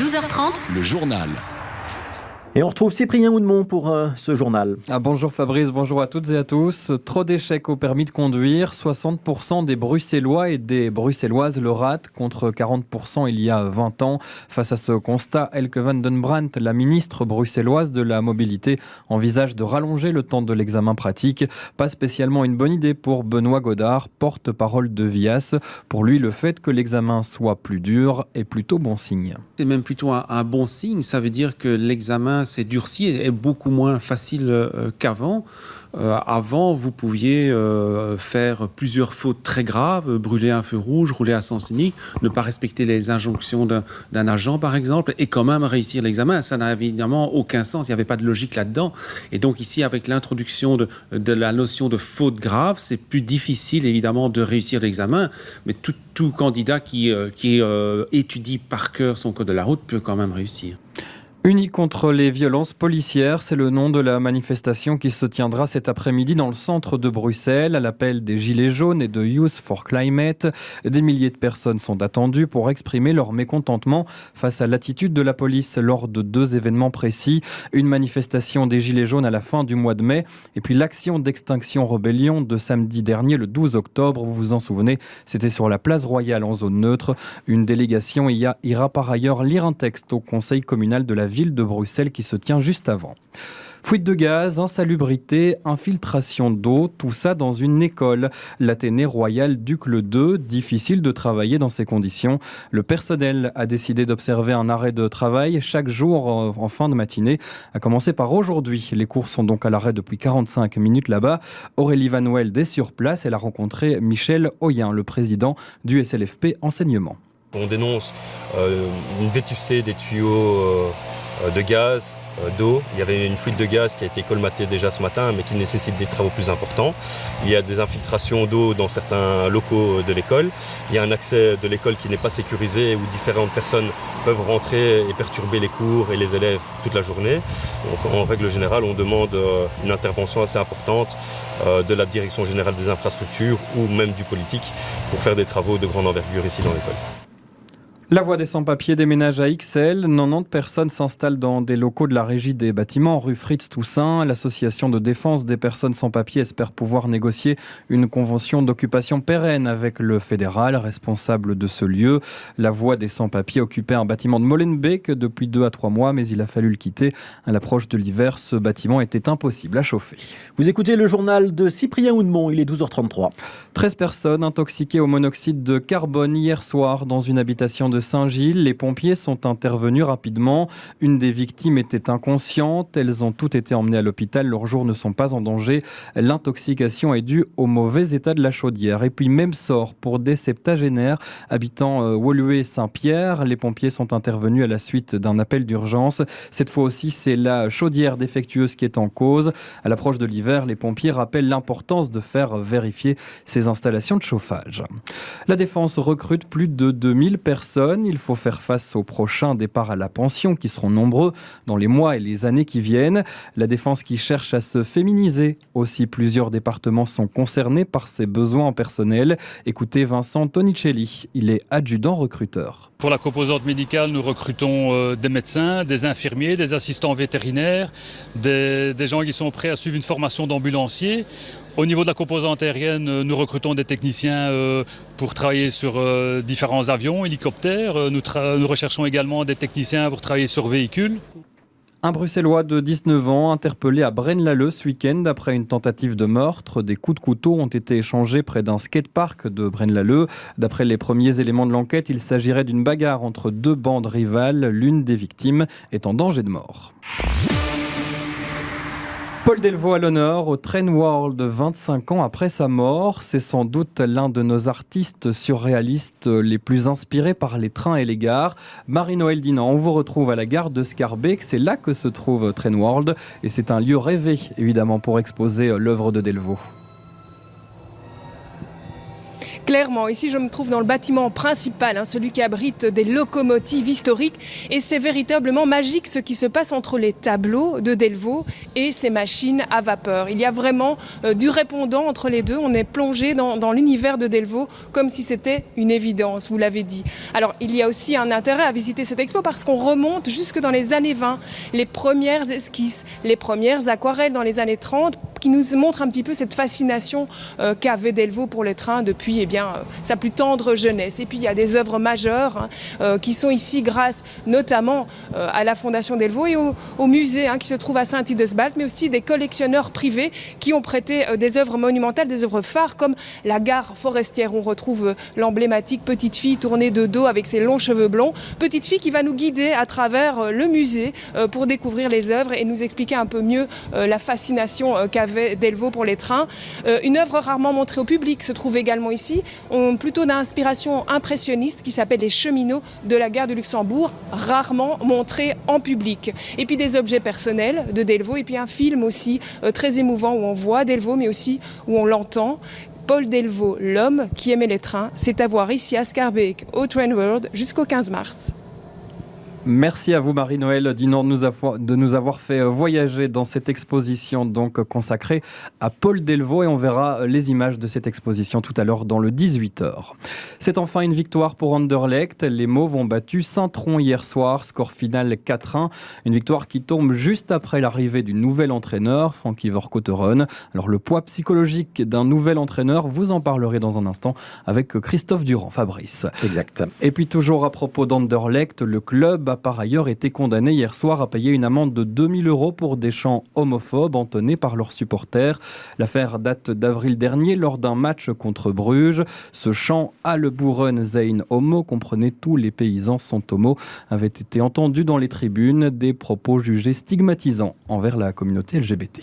12h30, le journal. Et on retrouve Cyprien Houdemont pour ce journal. Bonjour Fabrice, bonjour à toutes et à tous. Trop d'échecs au permis de conduire. 60% des Bruxellois et des Bruxelloises le ratent contre 40% il y a 20 ans. Face à ce constat, Elke van den Brandt, la ministre bruxelloise de la mobilité, envisage de rallonger le temps de l'examen pratique. Pas spécialement une bonne idée pour Benoît Godard, porte-parole de VIAS. Pour lui, le fait que l'examen soit plus dur est plutôt bon signe. C'est même plutôt un bon signe. Ça veut dire que l'examen s'est durci et est beaucoup moins facile qu'avant. Avant, vous pouviez faire plusieurs fautes très graves, brûler un feu rouge, rouler à sens unique, ne pas respecter les injonctions d'un agent, par exemple, et quand même réussir l'examen. Ça n'a évidemment aucun sens, il n'y avait pas de logique là-dedans. Et donc ici, avec l'introduction de la notion de faute grave, c'est plus difficile, évidemment, de réussir l'examen. Mais tout candidat qui étudie par cœur son code de la route peut quand même réussir. Unis contre les violences policières, c'est le nom de la manifestation qui se tiendra cet après-midi dans le centre de Bruxelles, à l'appel des Gilets jaunes et de Youth for Climate. Des milliers de personnes sont attendues pour exprimer leur mécontentement face à l'attitude de la police lors de 2 événements précis. Une manifestation des Gilets jaunes à la fin du mois de mai, et puis l'action d'extinction rébellion de samedi dernier, le 12 octobre. Vous vous en souvenez, c'était sur la place Royale en zone neutre. Une délégation ira par ailleurs lire un texte au conseil communal de la ville de Bruxelles qui se tient juste avant. Fuite de gaz, insalubrité, infiltration d'eau, tout ça dans une école. L'Athénée Royal Ducle II, difficile de travailler dans ces conditions. Le personnel a décidé d'observer un arrêt de travail chaque jour en fin de matinée, à commencer par aujourd'hui. Les cours sont donc à l'arrêt depuis 45 minutes là-bas. Aurélie Van Welde est sur place. Elle a rencontré Michel Hoyen, le président du SLFP Enseignement. On dénonce une vétusté des tuyaux de gaz, d'eau. Il y avait une fuite de gaz qui a été colmatée déjà ce matin, mais qui nécessite des travaux plus importants. Il y a des infiltrations d'eau dans certains locaux de l'école. Il y a un accès de l'école qui n'est pas sécurisé, où différentes personnes peuvent rentrer et perturber les cours et les élèves toute la journée. Donc, en règle générale, on demande une intervention assez importante de la Direction générale des infrastructures ou même du politique pour faire des travaux de grande envergure ici dans l'école. La Voie des sans-papiers déménage à Ixelles. 90 personnes s'installent dans des locaux de la Régie des bâtiments, rue Fritz Toussaint. L'association de défense des personnes sans-papiers espère pouvoir négocier une convention d'occupation pérenne avec le fédéral, responsable de ce lieu. La Voie des sans-papiers occupait un bâtiment de Molenbeek depuis 2 à 3 mois, mais il a fallu le quitter. À l'approche de l'hiver, ce bâtiment était impossible à chauffer. Vous écoutez le journal de Cyprien Houdemont, il est 12h33. 13 personnes intoxiquées au monoxyde de carbone hier soir dans une habitation de Saint-Gilles. Les pompiers sont intervenus rapidement. Une des victimes était inconsciente. Elles ont toutes été emmenées à l'hôpital. Leurs jours ne sont pas en danger. L'intoxication est due au mauvais état de la chaudière. Et puis même sort pour des septagénaires habitant Woluwe-Saint-Pierre. Les pompiers sont intervenus à la suite d'un appel d'urgence. Cette fois aussi, c'est la chaudière défectueuse qui est en cause. À l'approche de l'hiver, les pompiers rappellent l'importance de faire vérifier ces installations de chauffage. La Défense recrute plus de 2000 personnes. Il faut faire face aux prochains départs à la pension qui seront nombreux dans les mois et les années qui viennent. La Défense qui cherche à se féminiser. Aussi, plusieurs départements sont concernés par ces besoins en personnel. Écoutez Vincent Tonicelli, il est adjudant recruteur. Pour la composante médicale, nous recrutons des médecins, des infirmiers, des assistants vétérinaires, des gens qui sont prêts à suivre une formation d'ambulancier. Au niveau de la composante aérienne, nous recrutons des techniciens pour travailler sur différents avions, hélicoptères. Nous recherchons également des techniciens pour travailler sur véhicules. Un Bruxellois de 19 ans interpellé à Braine-l'Alleud ce week-end après une tentative de meurtre. Des coups de couteau ont été échangés près d'un skatepark de Braine-l'Alleud. D'après les premiers éléments de l'enquête, il s'agirait d'une bagarre entre 2 bandes rivales. L'une des victimes est en danger de mort. Paul Delvaux à l'honneur au Train World 25 ans après sa mort. C'est sans doute l'un de nos artistes surréalistes les plus inspirés par les trains et les gares. Marie-Noël Dinan, on vous retrouve à la gare de Scarbeck. C'est là que se trouve Train World et c'est un lieu rêvé évidemment pour exposer l'œuvre de Delvaux. Clairement, ici je me trouve dans le bâtiment principal, celui qui abrite des locomotives historiques, et c'est véritablement magique ce qui se passe entre les tableaux de Delvaux et ces machines à vapeur. Il y a vraiment du répondant entre les deux, on est plongé dans l'univers de Delvaux comme si c'était une évidence, vous l'avez dit. Alors il y a aussi un intérêt à visiter cette expo parce qu'on remonte jusque dans les années 20, les premières esquisses, les premières aquarelles dans les années 30 qui nous montrent un petit peu cette fascination qu'avait Delvaux pour les trains depuis sa plus tendre jeunesse. Et puis il y a des œuvres majeures qui sont ici grâce notamment à la Fondation Delvaux et au musée qui se trouve à Saint-Idesbald, mais aussi des collectionneurs privés qui ont prêté des œuvres monumentales, des œuvres phares comme la gare forestière. On retrouve l'emblématique petite fille tournée de dos avec ses longs cheveux blonds. Petite fille qui va nous guider à travers le musée pour découvrir les œuvres et nous expliquer un peu mieux la fascination qu'avait Delvaux pour les trains. Une œuvre rarement montrée au public se trouve également ici, plutôt d'inspiration impressionniste qui s'appelle Les Cheminots de la gare de Luxembourg, rarement montrée en public. Et puis des objets personnels de Delvaux et puis un film aussi très émouvant où on voit Delvaux mais aussi où on l'entend. Paul Delvaux, l'homme qui aimait les trains, c'est à voir ici à Schaerbeek au Train World jusqu'au 15 mars. Merci à vous Marie-Noëlle Dinant de nous avoir fait voyager dans cette exposition donc consacrée à Paul Delvaux et on verra les images de cette exposition tout à l'heure dans le 18h. C'est enfin une victoire pour Anderlecht. Les Mauves ont battu Saint-Tron hier soir, score final 4-1. Une victoire qui tombe juste après l'arrivée du nouvel entraîneur, Frankie Vercouteren. Alors le poids psychologique d'un nouvel entraîneur, vous en parlerez dans un instant avec Christophe Durand. Fabrice. Exact. Et puis toujours à propos d'Anderlecht, le club a par ailleurs été condamné hier soir à payer une amende de 2000 € pour des chants homophobes entonnés par leurs supporters. L'affaire date d'avril dernier lors d'un match contre Bruges. Ce chant « Alle zijn homo » comprenait tous les paysans sont homo avait été entendu dans les tribunes, des propos jugés stigmatisants envers la communauté LGBT.